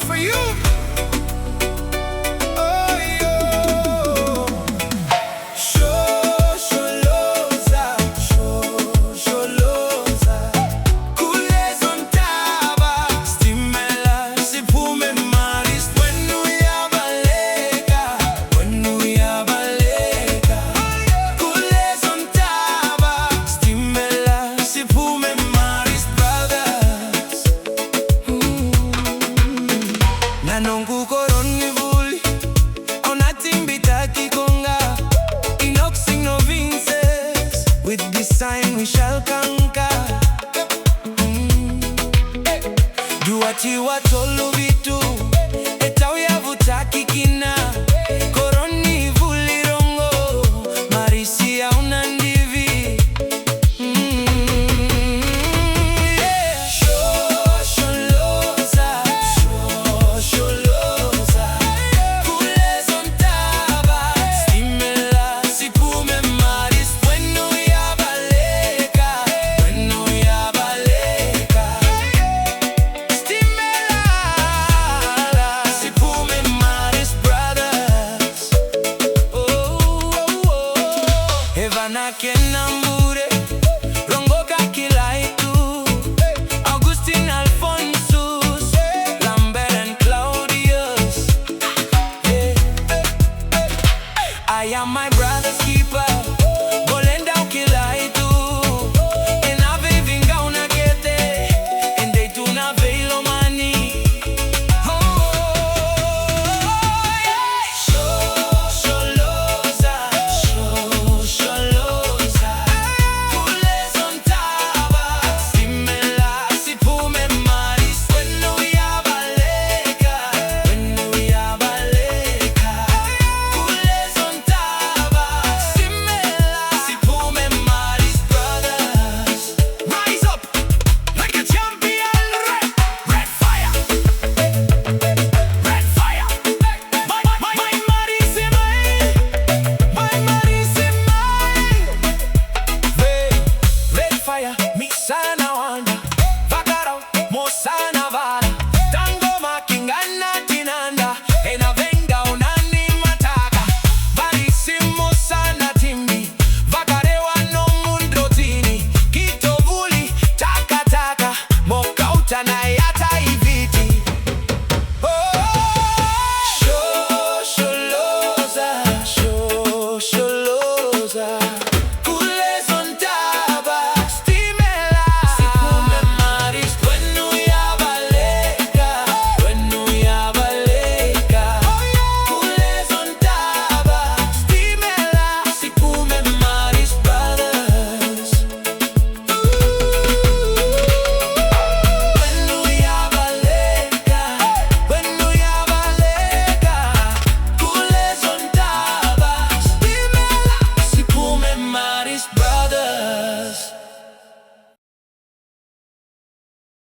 for you. Shosholoza, Shosholoza. Kulezo ntaba, stimela, siphume Marist. When uyabaleka, when uyabaleka. Kulezo ntaba, stimela, siphume Marist brothers. Nanongu koroni vuli, onatimbitaki konga. Inoxing no vinces, with this sign we shall conquer. Do what you are told to be do.